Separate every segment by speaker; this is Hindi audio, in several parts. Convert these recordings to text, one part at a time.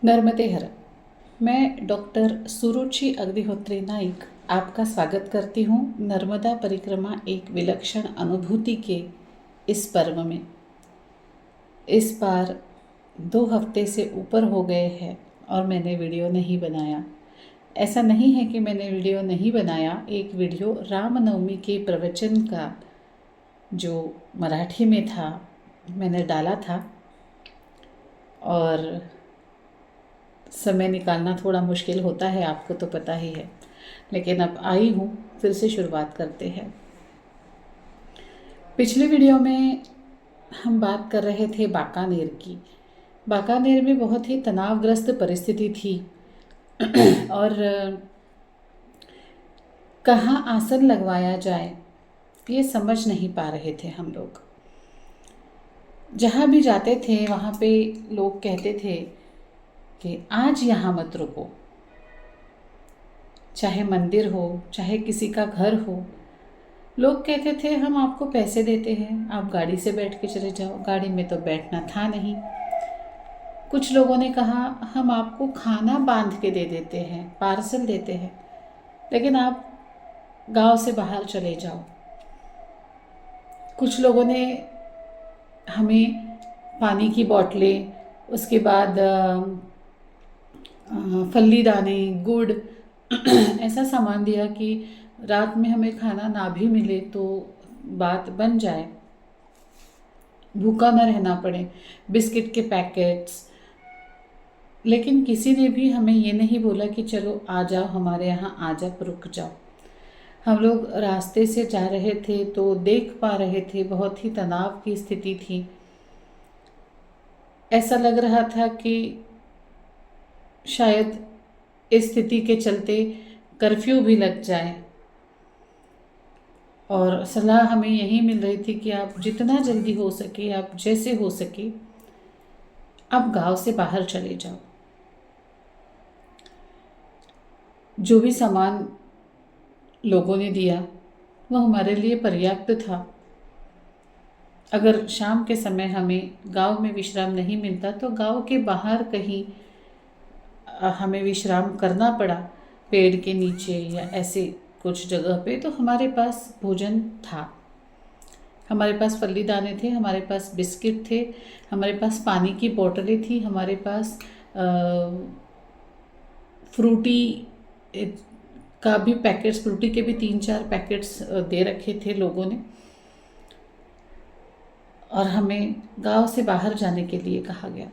Speaker 1: नर्मदे हर। मैं डॉक्टर सुरुचि अग्निहोत्री नाइक आपका स्वागत करती हूँ नर्मदा परिक्रमा एक विलक्षण अनुभूति के इस पर्व में। इस बार 2 हफ्ते से ऊपर हो गए हैं और मैंने वीडियो नहीं बनाया। ऐसा नहीं है कि मैंने वीडियो नहीं बनाया, एक वीडियो रामनवमी के प्रवचन का जो मराठी में था मैंने डाला था और समय निकालना थोड़ा मुश्किल होता है, आपको तो पता ही है, लेकिन अब आई हूँ, फिर से शुरुआत करते हैं। पिछले वीडियो में हम बात कर रहे थे बाकानेर की। बाकानेर में बहुत ही तनावग्रस्त परिस्थिति थी और कहाँ आसन लगवाया जाए ये समझ नहीं पा रहे थे हम लोग। जहाँ भी जाते थे वहाँ पे लोग कहते थे कि आज यहाँ मत रुको, चाहे मंदिर हो चाहे किसी का घर हो। लोग कहते थे हम आपको पैसे देते हैं, आप गाड़ी से बैठ के चले जाओ। गाड़ी में तो बैठना था नहीं। कुछ लोगों ने कहा हम आपको खाना बांध के दे देते हैं, पार्सल देते हैं, लेकिन आप गांव से बाहर चले जाओ। कुछ लोगों ने हमें पानी की बोतलें, उसके बाद फल्ली दाने, गुड़ ऐसा सामान दिया कि रात में हमें खाना ना भी मिले तो बात बन जाए, भूखा न रहना पड़े। बिस्किट के पैकेट्स। लेकिन किसी ने भी हमें ये नहीं बोला कि चलो आ जाओ हमारे यहाँ, आ जाओ, रुक जाओ। हम लोग रास्ते से जा रहे थे तो देख पा रहे थे बहुत ही तनाव की स्थिति थी। ऐसा लग रहा था कि शायद इस स्थिति के चलते कर्फ्यू भी लग जाए, और सलाह हमें यही मिल रही थी कि आप जितना जल्दी हो सके, आप जैसे हो सके, आप गांव से बाहर चले जाओ। जो भी सामान लोगों ने दिया वह हमारे लिए पर्याप्त था। अगर शाम के समय हमें गांव में विश्राम नहीं मिलता तो गांव के बाहर कहीं हमें विश्राम करना पड़ा, पेड़ के नीचे या ऐसे कुछ जगह पे, तो हमारे पास भोजन था। हमारे पास फल्ली दाने थे, हमारे पास बिस्किट थे, हमारे पास पानी की बोतलें थी, हमारे पास फ्रूटी का भी पैकेट्स, फ्रूटी के भी 3-4 पैकेट्स दे रखे थे लोगों ने, और हमें गांव से बाहर जाने के लिए कहा गया।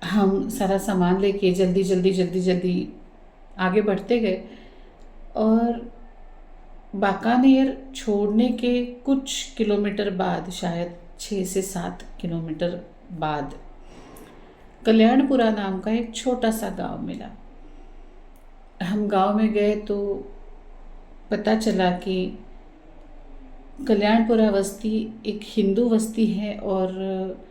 Speaker 1: हम सारा सामान लेके जल्दी आगे बढ़ते गए, और बाकानेर छोड़ने के कुछ किलोमीटर बाद, शायद 6 से 7 किलोमीटर बाद, कल्याणपुरा नाम का एक छोटा सा गांव मिला। हम गांव में गए तो पता चला कि कल्याणपुरा बस्ती एक हिंदू बस्ती है और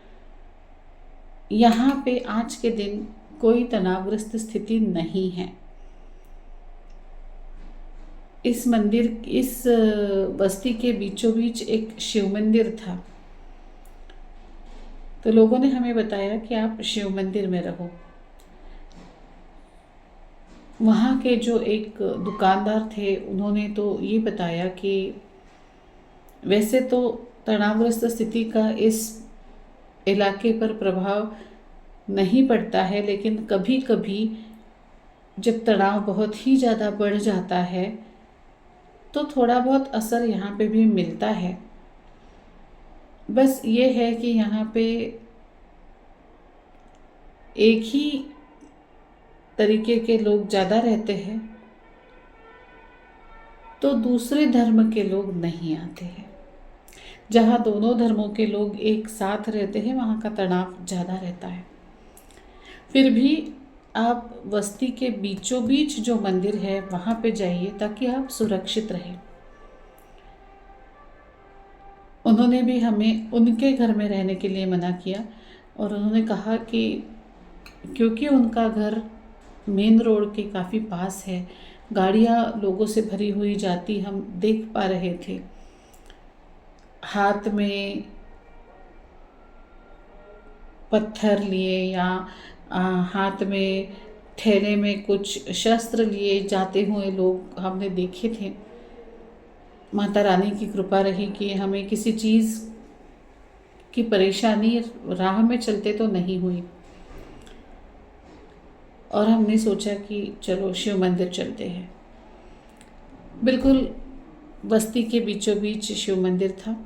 Speaker 1: यहाँ पे आज के दिन कोई तनावग्रस्त स्थिति नहीं है। इस बस्ती के बीचों बीच एक शिव मंदिर था। तो लोगों ने हमें बताया कि आप शिव मंदिर में रहो। वहाँ के जो एक दुकानदार थे उन्होंने तो ये बताया कि वैसे तो तनावग्रस्त स्थिति का इस इलाके पर प्रभाव नहीं पड़ता है, लेकिन कभी कभी जब तनाव बहुत ही ज़्यादा बढ़ जाता है तो थोड़ा बहुत असर यहाँ पे भी मिलता है। बस ये है कि यहाँ पे एक ही तरीके के लोग ज़्यादा रहते हैं तो दूसरे धर्म के लोग नहीं आते हैं। जहाँ दोनों धर्मों के लोग एक साथ रहते हैं वहाँ का तनाव ज़्यादा रहता है। फिर भी आप बस्ती के बीचों बीच जो मंदिर है वहाँ पे जाइए ताकि आप सुरक्षित रहें। उन्होंने भी हमें उनके घर में रहने के लिए मना किया, और उन्होंने कहा कि क्योंकि उनका घर मेन रोड के काफ़ी पास है, गाड़ियाँ लोगों से भरी हुई जाती हम देख पा रहे थे। हाथ में पत्थर लिए या हाथ में थैले में कुछ शस्त्र लिए जाते हुए लोग हमने देखे थे। माता रानी की कृपा रही कि हमें किसी चीज़ की परेशानी राह में चलते तो नहीं हुई, और हमने सोचा कि चलो शिव मंदिर चलते हैं। बिल्कुल बस्ती के बीचों बीच शिव मंदिर था।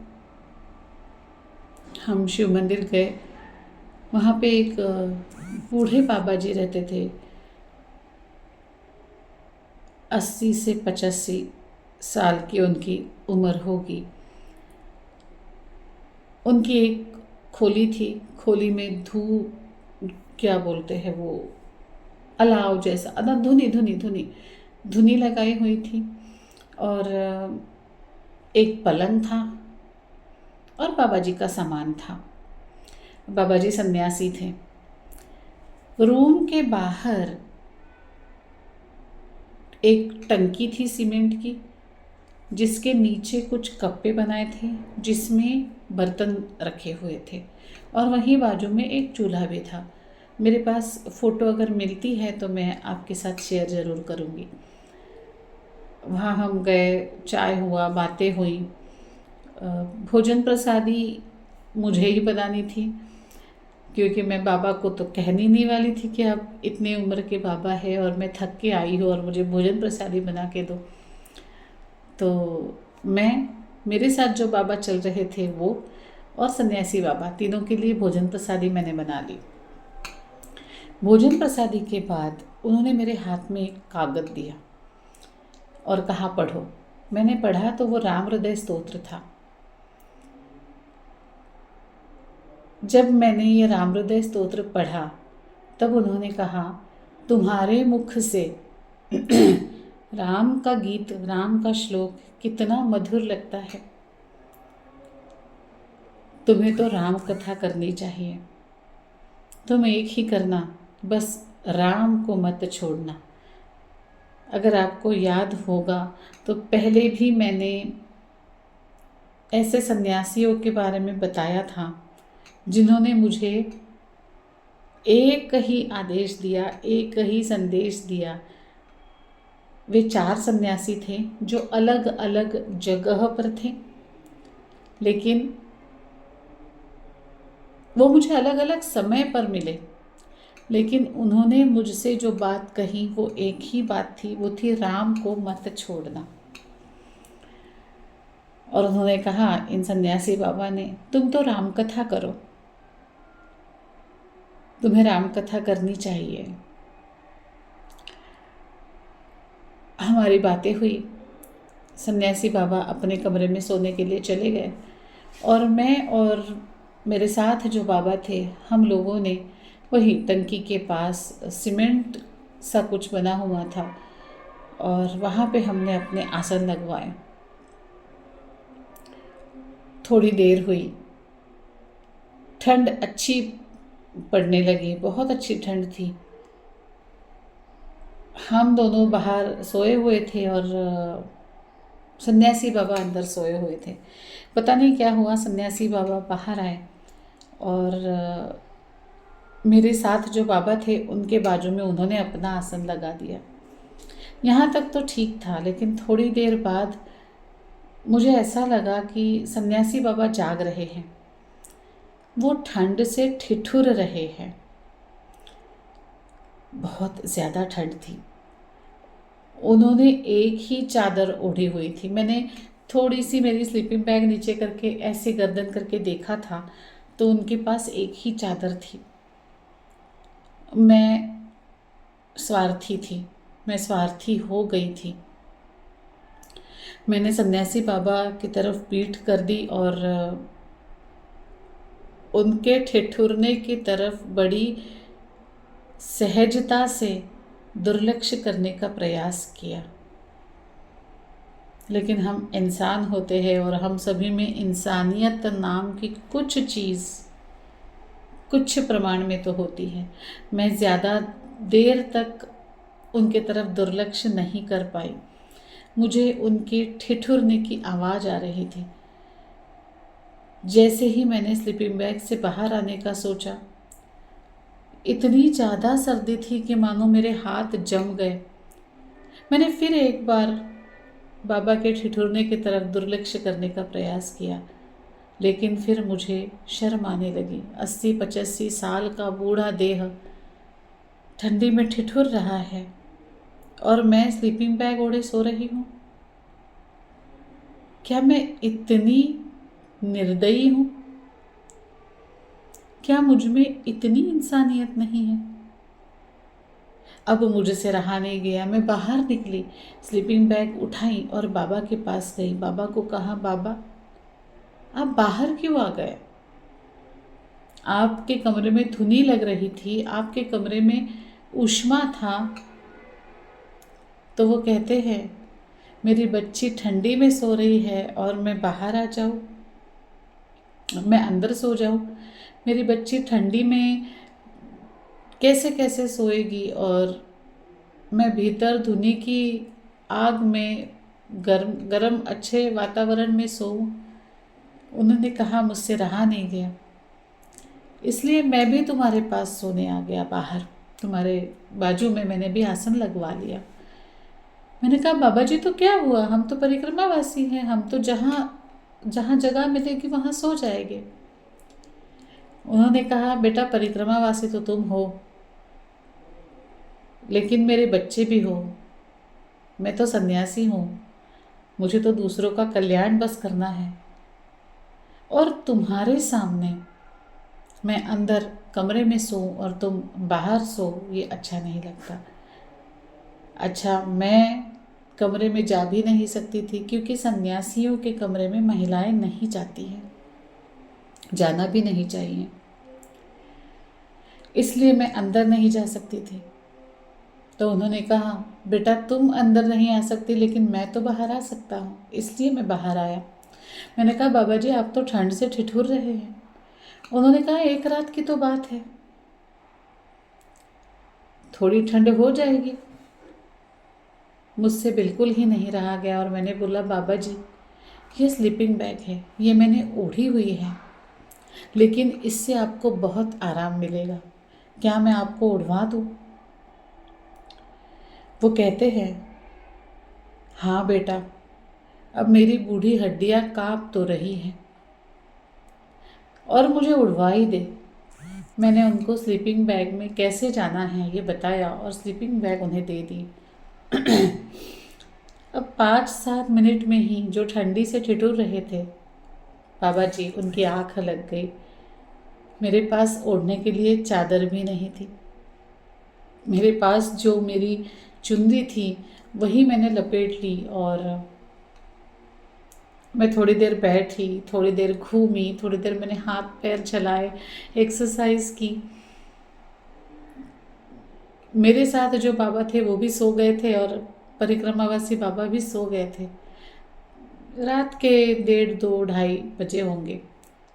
Speaker 1: हम शिव मंदिर गए। वहाँ पे एक बूढ़े बाबा जी रहते थे। 80 से 85 साल की उनकी उम्र होगी। उनकी एक खोली थी। खोली में क्या बोलते हैं वो, अलाव जैसा, धुनी लगाई हुई थी, और एक पलंग था और बाबा जी का सामान था। बाबा जी सन्यासी थे। रूम के बाहर एक टंकी थी सीमेंट की, जिसके नीचे कुछ कप्पे बनाए थे जिसमें बर्तन रखे हुए थे, और वहीं बाजू में एक चूल्हा भी था। मेरे पास फ़ोटो अगर मिलती है तो मैं आपके साथ शेयर ज़रूर करूँगी। वहाँ हम गए, चाय हुआ, बातें हुई। भोजन प्रसादी मुझे ही बनानी थी, क्योंकि मैं बाबा को तो कहनी नहीं वाली थी कि आप इतने उम्र के बाबा है और मैं थक के आई हूँ और मुझे भोजन प्रसादी बना के दो। तो मेरे साथ जो बाबा चल रहे थे वो और सन्यासी बाबा, तीनों के लिए भोजन प्रसादी मैंने बना ली। भोजन प्रसादी के बाद उन्होंने मेरे हाथ में एक कागज़ दिया और कहा पढ़ो। मैंने पढ़ा तो वो राम हृदय स्तोत्र था। जब मैंने ये राम हृदय स्तोत्र पढ़ा तब उन्होंने कहा, तुम्हारे मुख से राम का गीत, राम का श्लोक कितना मधुर लगता है। तुम्हें तो राम कथा करनी चाहिए। तुम एक ही करना, बस राम को मत छोड़ना। अगर आपको याद होगा तो पहले भी मैंने ऐसे सन्यासियों के बारे में बताया था जिन्होंने मुझे एक ही आदेश दिया, एक ही संदेश दिया। वे 4 सन्यासी थे जो अलग अलग जगह पर थे, लेकिन वो मुझे अलग अलग समय पर मिले, लेकिन उन्होंने मुझसे जो बात कही वो एक ही बात थी, वो थी राम को मत छोड़ना। और उन्होंने कहा, इन सन्यासी बाबा ने, तुम तो राम कथा करो, तुम्हें राम कथा करनी चाहिए। हमारी बातें हुई। सन्यासी बाबा अपने कमरे में सोने के लिए चले गए, और मैं और मेरे साथ जो बाबा थे, हम लोगों ने वही टंकी के पास सीमेंट सा कुछ बना हुआ था, और वहाँ पे हमने अपने आसन लगवाए। थोड़ी देर हुई, ठंड अच्छी पड़ने लगी, बहुत अच्छी ठंड थी। हम दोनों बाहर सोए हुए थे और सन्यासी बाबा अंदर सोए हुए थे। पता नहीं क्या हुआ, सन्यासी बाबा बाहर आए और मेरे साथ जो बाबा थे उनके बाजू में उन्होंने अपना आसन लगा दिया। यहाँ तक तो ठीक था, लेकिन थोड़ी देर बाद मुझे ऐसा लगा कि सन्यासी बाबा जाग रहे हैं। वो ठंड से ठिठुर रहे हैं। बहुत ज़्यादा ठंड थी। उन्होंने एक ही चादर ओढ़ी हुई थी। मैंने थोड़ी सी मेरी स्लीपिंग बैग नीचे करके ऐसे गर्दन करके देखा था तो उनके पास एक ही चादर थी। मैं स्वार्थी थी, मैं स्वार्थी हो गई थी। मैंने सन्यासी बाबा की तरफ पीठ कर दी और उनके ठिठुरने की तरफ बड़ी सहजता से दुर्लक्ष्य करने का प्रयास किया। लेकिन हम इंसान होते हैं और हम सभी में इंसानियत नाम की कुछ चीज़ कुछ प्रमाण में तो होती है। मैं ज़्यादा देर तक उनके तरफ दुर्लक्ष्य नहीं कर पाई। मुझे उनके ठिठुरने की आवाज़ आ रही थी। जैसे ही मैंने स्लीपिंग बैग से बाहर आने का सोचा, इतनी ज़्यादा सर्दी थी कि मानो मेरे हाथ जम गए। मैंने फिर एक बार बाबा के ठिठुरने की तरफ दुर्लक्ष्य करने का प्रयास किया, लेकिन फिर मुझे शर्म आने लगी। 80-85 साल का बूढ़ा देह ठंडी में ठिठुर रहा है और मैं स्लीपिंग बैग ओढ़े सो रही हूँ। क्या मैं इतनी निर्दयी हूँ? क्या मुझ में इतनी इंसानियत नहीं है? अब मुझसे रहा नहीं गया। मैं बाहर निकली, स्लीपिंग बैग उठाई और बाबा के पास गई। बाबा को कहा, बाबा आप बाहर क्यों आ गए? आपके कमरे में धुनी लग रही थी, आपके कमरे में ऊष्मा था। तो वो कहते हैं मेरी बच्ची ठंडी में सो रही है और मैं बाहर आ जाऊं, मैं अंदर सो जाऊं। मेरी बच्ची ठंडी में कैसे कैसे सोएगी और मैं भीतर धुनी की आग में गरम अच्छे वातावरण में सोऊं। उन्होंने कहा, मुझसे रहा नहीं गया, इसलिए मैं भी तुम्हारे पास सोने आ गया बाहर, तुम्हारे बाजू में मैंने भी आसन लगवा लिया। मैंने कहा, बाबा जी तो क्या हुआ, हम तो परिक्रमावासी हैं, हम तो जहाँ जहाँ जगह मिलेगी वहाँ सो जाएंगे। उन्होंने कहा, बेटा परिक्रमावासी तो तुम हो, लेकिन मेरे बच्चे भी हो। मैं तो सन्यासी हूँ, मुझे तो दूसरों का कल्याण बस करना है, और तुम्हारे सामने मैं अंदर कमरे में सोऊं और तुम बाहर सो, ये अच्छा नहीं लगता। अच्छा, मैं कमरे में जा भी नहीं सकती थी क्योंकि सन्यासियों के कमरे में महिलाएं नहीं जाती हैं, जाना भी नहीं चाहिए, इसलिए मैं अंदर नहीं जा सकती थी। तो उन्होंने कहा, बेटा तुम अंदर नहीं आ सकती, लेकिन मैं तो बाहर आ सकता हूँ, इसलिए मैं बाहर आया। मैंने कहा, बाबा जी आप तो ठंड से ठिठुर रहे हैं। उन्होंने कहा, एक रात की तो बात है, थोड़ी ठंड हो जाएगी। मुझसे बिल्कुल ही नहीं रहा गया और मैंने बोला, बाबा जी ये स्लीपिंग बैग है, ये मैंने ओढ़ी हुई है, लेकिन इससे आपको बहुत आराम मिलेगा, क्या मैं आपको उड़वा दूँ? वो कहते हैं, हाँ बेटा, अब मेरी बूढ़ी हड्डियाँ काँप तो रही हैं और मुझे उड़वा ही दे। मैंने उनको स्लीपिंग बैग में कैसे जाना है ये बताया और स्लीपिंग बैग उन्हें दे दी। अब 5-7 मिनट में ही जो ठंडी से ठिठुर रहे थे बाबा जी, उनकी आँख लग गई। मेरे पास ओढ़ने के लिए चादर भी नहीं थी, मेरे पास जो मेरी चुन्नी थी वही मैंने लपेट ली और मैं थोड़ी देर बैठी, थोड़ी देर घूमी, थोड़ी देर मैंने हाथ पैर चलाए, एक्सरसाइज की। मेरे साथ जो बाबा थे वो भी सो गए थे और परिक्रमावासी बाबा भी सो गए थे। रात के 1:30-2:30 बजे होंगे,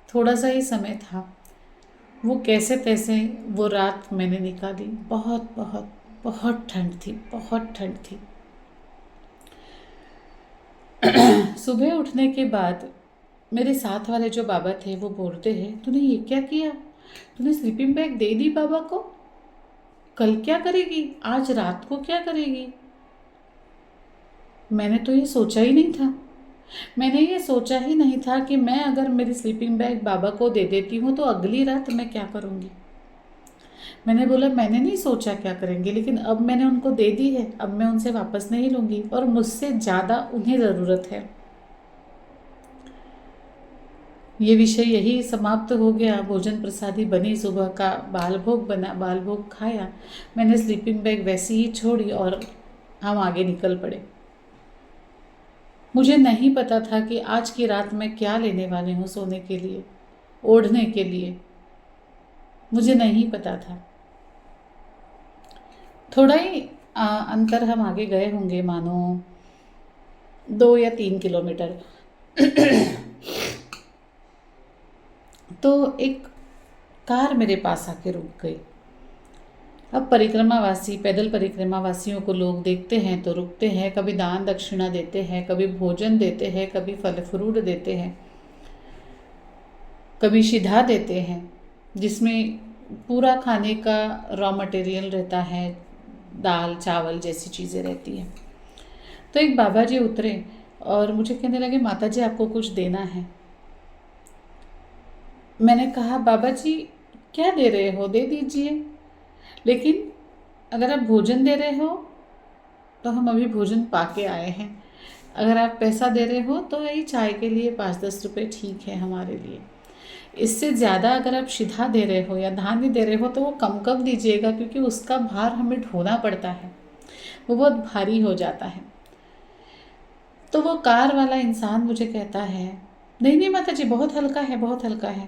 Speaker 1: थोड़ा सा ही समय था। वो कैसे तैसे वो रात मैंने निकाली। बहुत बहुत बहुत ठंड थी, बहुत ठंड थी। सुबह उठने के बाद मेरे साथ वाले जो बाबा थे वो बोलते हैं, तूने ये क्या किया, तूने स्लीपिंग बैग दे दी बाबा को, कल क्या करेगी, आज रात को क्या करेगी? मैंने तो ये सोचा ही नहीं था। मैंने ये सोचा ही नहीं था कि मैं अगर मेरी स्लीपिंग बैग बाबा को दे देती हूँ तो अगली रात मैं क्या करूँगी। मैंने बोला, मैंने नहीं सोचा क्या करेंगे, लेकिन अब मैंने उनको दे दी है, अब मैं उनसे वापस नहीं लूँगी और मुझसे ज़्यादा उन्हें ज़रूरत है। ये विषय यही समाप्त हो गया। भोजन प्रसादी बनी, सुबह का बाल भोग बना, बाल भोग खाया। मैंने स्लीपिंग बैग वैसी ही छोड़ी और हम आगे निकल पड़े। मुझे नहीं पता था कि आज की रात मैं क्या लेने वाली हूँ सोने के लिए, ओढ़ने के लिए, मुझे नहीं पता था। थोड़ा ही अंतर हम आगे गए होंगे, मानो 2 या 3 किलोमीटर। तो एक कार मेरे पास आके रुक गई। अब परिक्रमावासी, पैदल परिक्रमावासियों को लोग देखते हैं तो रुकते हैं, कभी दान दक्षिणा देते हैं, कभी भोजन देते हैं, कभी फल फ्रूट देते हैं, कभी शिधा देते हैं, जिसमें पूरा खाने का रॉ मटेरियल रहता है, दाल चावल जैसी चीज़ें रहती हैं। तो एक बाबा जी उतरे और मुझे कहने लगे, माता जी आपको कुछ देना है। मैंने कहा, बाबा जी क्या दे रहे हो, दे दीजिए, लेकिन अगर आप भोजन दे रहे हो तो हम अभी भोजन पाके आए हैं। अगर आप पैसा दे रहे हो तो यही चाय के लिए 5-10 रुपये ठीक है हमारे लिए। इससे ज़्यादा अगर आप शिधा दे रहे हो या धान्य दे रहे हो तो वो कम कम दीजिएगा, क्योंकि उसका भार हमें ढोना पड़ता है, वो बहुत भारी हो जाता है। तो वो कार वाला इंसान मुझे कहता है, नहीं नहीं माता जी, बहुत हल्का है, बहुत हल्का है,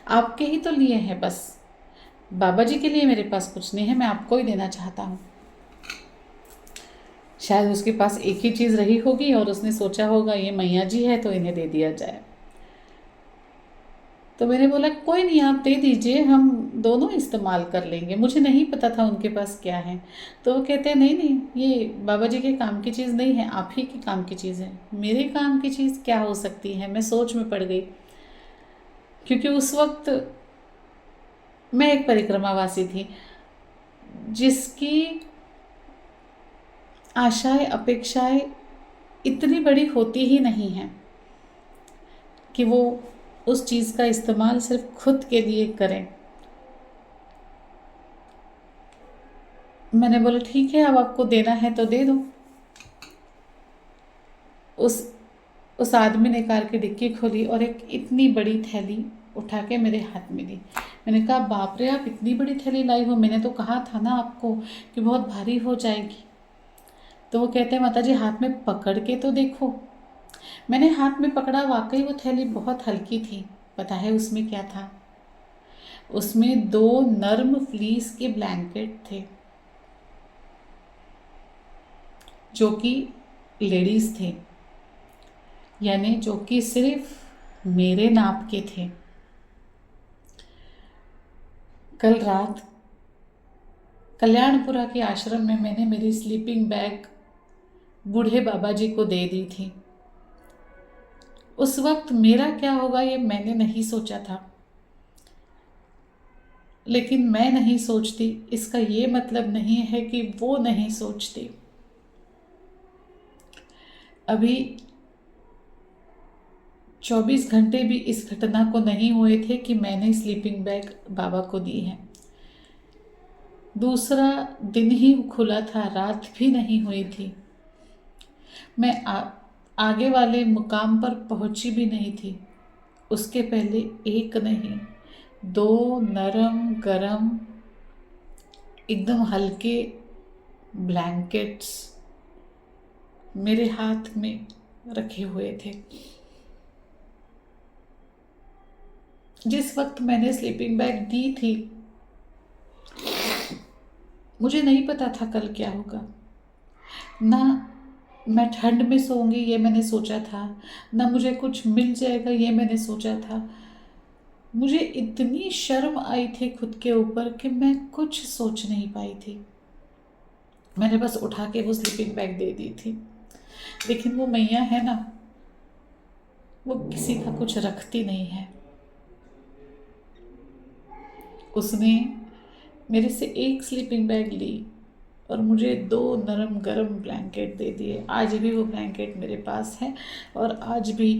Speaker 1: आपके ही तो लिए हैं बस, बाबा जी के लिए मेरे पास कुछ नहीं है, मैं आपको ही देना चाहता हूँ। शायद उसके पास एक ही चीज़ रही होगी और उसने सोचा होगा ये मैया जी है तो इन्हें दे दिया जाए। तो मैंने बोला, कोई नहीं, आप दे दीजिए, हम दोनों इस्तेमाल कर लेंगे। मुझे नहीं पता था उनके पास क्या है। तो वो कहते हैं, नहीं नहीं, ये बाबा जी के काम की चीज़ नहीं है, आप ही के काम की चीज़ है। मेरे काम की चीज़ क्या हो सकती है? मैं सोच में पड़ गई, क्योंकि उस वक्त मैं एक परिक्रमावासी थी जिसकी आशाएं अपेक्षाएं इतनी बड़ी होती ही नहीं हैं कि वो उस चीज़ का इस्तेमाल सिर्फ खुद के लिए करें। मैंने बोला, ठीक है, अब आपको देना है तो दे दो। उस उस आदमी ने कार की डिक्की खोली और एक इतनी बड़ी थैली उठा के मेरे हाथ में दी। मैंने कहा, बाप रे, आप इतनी बड़ी थैली लाई हो, मैंने तो कहा था ना आपको कि बहुत भारी हो जाएगी। तो वो कहते हैं, माता जी हाथ में पकड़ के तो देखो। मैंने हाथ में पकड़ा, वाकई वो थैली बहुत हल्की थी। पता है उसमें क्या था? उसमें 2 नर्म फ्लीस के ब्लैंकेट थे, जो कि लेडीज़ थे, यानी जो कि सिर्फ मेरे नाप के थे। कल रात कल्याणपुरा के आश्रम में मैंने मेरी स्लीपिंग बैग बूढ़े बाबा जी को दे दी थी। उस वक्त मेरा क्या होगा ये मैंने नहीं सोचा था, लेकिन मैं नहीं सोचती इसका ये मतलब नहीं है कि वो नहीं सोचती। अभी 24 घंटे भी इस घटना को नहीं हुए थे कि मैंने स्लीपिंग बैग बाबा को दी है। दूसरा दिन ही खुला था, रात भी नहीं हुई थी। मैं आगे वाले मुकाम पर पहुंची भी नहीं थी। उसके पहले एक नहीं, 2 नरम गरम एकदम हल्के ब्लैंकेट्स मेरे हाथ में रखे हुए थे। जिस वक्त मैंने स्लीपिंग बैग दी थी, मुझे नहीं पता था कल क्या होगा। ना मैं ठंड में सोऊंगी ये मैंने सोचा था, ना मुझे कुछ मिल जाएगा ये मैंने सोचा था। मुझे इतनी शर्म आई थी खुद के ऊपर कि मैं कुछ सोच नहीं पाई थी। मैंने बस उठा के वो स्लीपिंग बैग दे दी थी। लेकिन वो मैया है ना, वो किसी का कुछ रखती नहीं है। उसने मेरे से एक स्लीपिंग बैग ली और मुझे 2 नरम गरम ब्लैंकेट दे दिए। आज भी वो ब्लैंकेट मेरे पास है और आज भी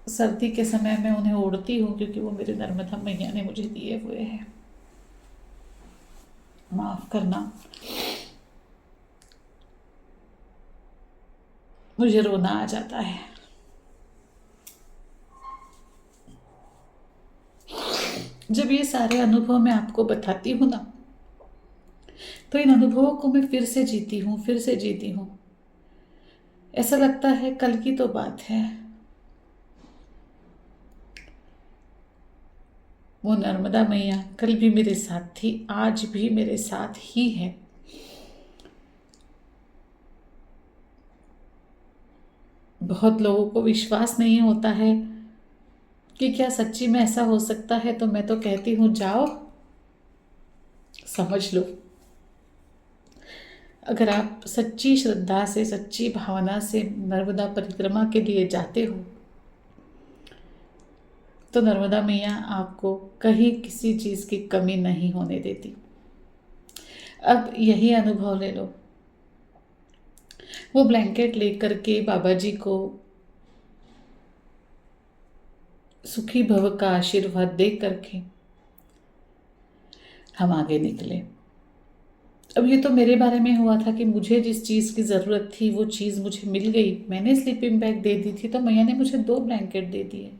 Speaker 1: सर्दी के समय में उन्हें ओढ़ती हूँ, क्योंकि वो मेरे नर्मदा मैया ने मुझे दिए हुए हैं। माफ़ करना, मुझे रोना आ जाता है। जब ये सारे अनुभव मैं आपको बताती हूँ ना, तो इन अनुभवों को मैं फिर से जीती हूँ, फिर से जीती हूँ। ऐसा लगता है कल की तो बात है। वो नर्मदा मैया कल भी मेरे साथ थी, आज भी मेरे साथ ही है। बहुत लोगों को विश्वास नहीं होता है कि क्या सच्ची में ऐसा हो सकता है, तो मैं तो कहती हूँ, जाओ समझ लो। अगर आप सच्ची श्रद्धा से, सच्ची भावना से नर्मदा परिक्रमा के लिए जाते हो तो नर्मदा मैया आपको कहीं किसी चीज़ की कमी नहीं होने देती। अब यही अनुभव ले लो। वो ब्लैंकेट लेकर के बाबा जी को सुखी भव का आशीर्वाद दे करके हम आगे निकले। अब ये तो मेरे बारे में हुआ था कि मुझे जिस चीज़ की ज़रूरत थी वो चीज़ मुझे मिल गई। मैंने स्लीपिंग बैग दे दी थी तो मैया ने मुझे 2 ब्लैंकेट दे दिए।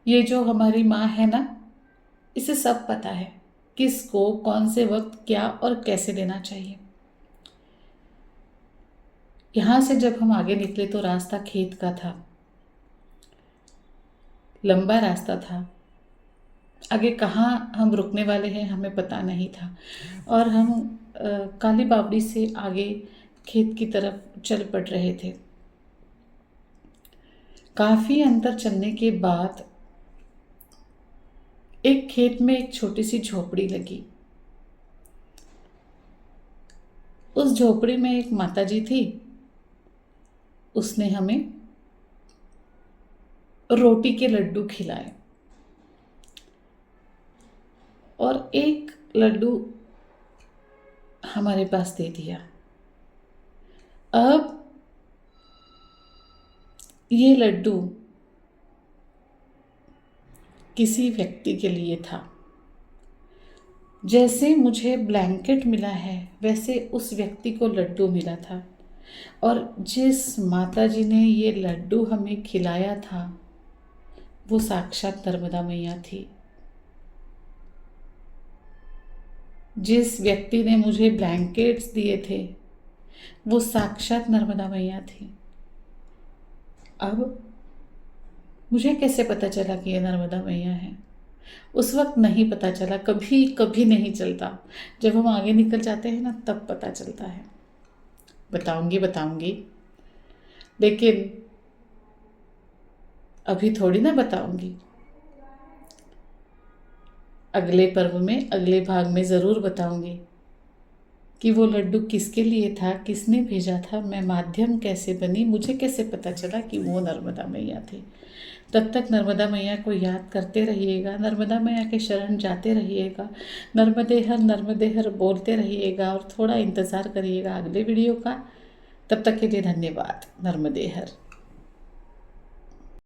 Speaker 1: ये जो हमारी माँ है ना, इसे सब पता है किसको कौन से वक्त क्या और कैसे देना चाहिए। यहाँ से जब हम आगे निकले तो रास्ता खेत का था, लंबा रास्ता था। आगे कहाँ हम रुकने वाले हैं हमें पता नहीं था और हम काली बावड़ी से आगे खेत की तरफ चल पड़ रहे थे। काफ़ी अंतर चलने के बाद एक खेत में एक छोटी सी झोपड़ी लगी। उस झोपड़ी में एक माताजी थी। उसने हमें रोटी के लड्डू खिलाए और एक लड्डू हमारे पास दे दिया। अब ये लड्डू किसी व्यक्ति के लिए था। जैसे मुझे ब्लैंकेट मिला है वैसे उस व्यक्ति को लड्डू मिला था और जिस माता जी ने ये लड्डू हमें खिलाया था वो साक्षात नर्मदा मैया थी। जिस व्यक्ति ने मुझे ब्लैंकेट्स दिए थे वो साक्षात नर्मदा मैया थी। अब मुझे कैसे पता चला कि ये नर्मदा मैया है? उस वक्त नहीं पता चला, कभी कभी नहीं चलता। जब हम आगे निकल जाते हैं ना तब पता चलता है। बताऊंगी लेकिन अभी थोड़ी ना बताऊंगी। अगले पर्व में अगले भाग में ज़रूर बताऊंगी कि वो लड्डू किसके लिए था, किसने भेजा था, मैं माध्यम कैसे बनी, मुझे कैसे पता चला कि वो नर्मदा मैया थी। तब तक नर्मदा मैया को याद करते रहिएगा, नर्मदा मैया के शरण जाते रहिएगा, नर्मदे हर बोलते रहिएगा और थोड़ा इंतज़ार करिएगा अगले वीडियो का। तब तक के लिए धन्यवाद। नर्मदे हर।